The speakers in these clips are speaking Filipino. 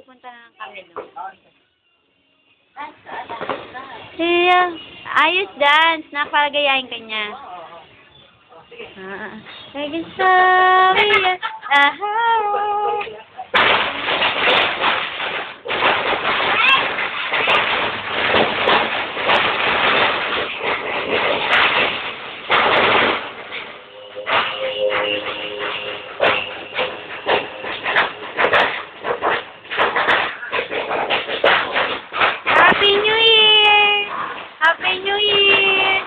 pupunta na kami doon. Siya, ayos dance. Napagayahin ka niya. Lagi sabi niya, Happy New Year! Happy New Year!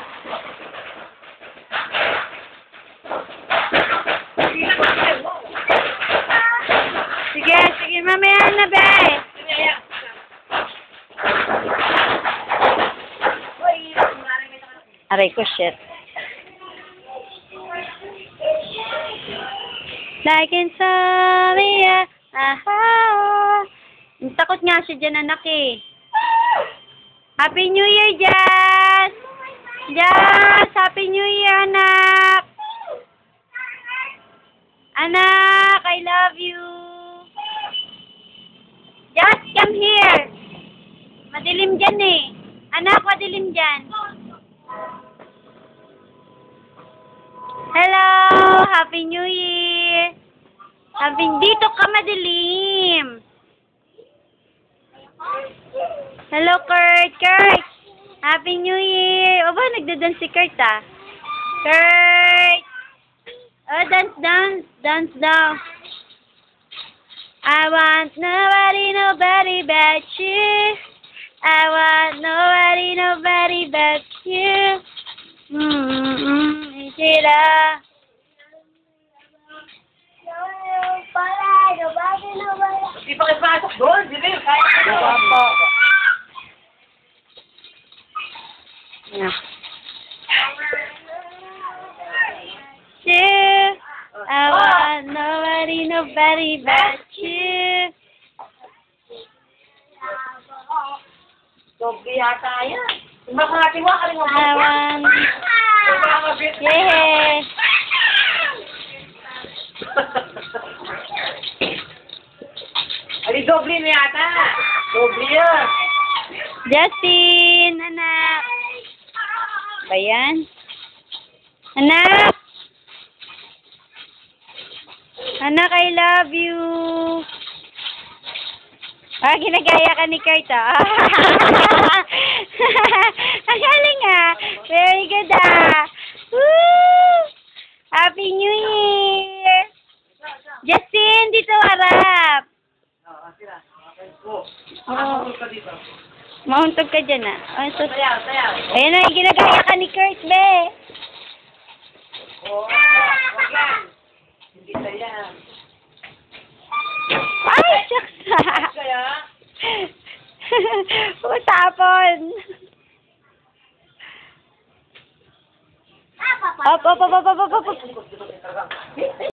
Sige, sige, mamaya na, be! Aray ko, shit. Like in Samia, takot nga siya dyan, anak eh. Happy New Year, Jazz! Jazz! Happy New Year, anak! Anak, I love you! Jazz, come here! Madilim dyan eh. Anak, madilim dyan. Hello! Happy New Year! Dito ka madilim! Hello, Kurt! Kurt! Happy New Year! O ba, nagdadance si Kurt ah? Kurt! Oh, dance down! Dance down! I want nobody but you. I want nobody but you. Sila. Di pa kayo pasok doon, di ba? Opo. Yeah. You. I want nobody but you. Sobrang yata yan. Baka natin wa ka rin I want... Yeah. Ali, doble na yata. Doble yan. Justin, anak. Ba yan? Anak. Anak, I love you. Ginagaya ka ni Kurt, ah. Ang galing, ah. Very good, ah. Woo! Happy New Year. Justin, dito harap. Mauntog ka dyan, ah. Ayan na, ginagaya ka ni Kurt, be. Hindi na yan. Ay, shucks. Kaya? Utapon. Op.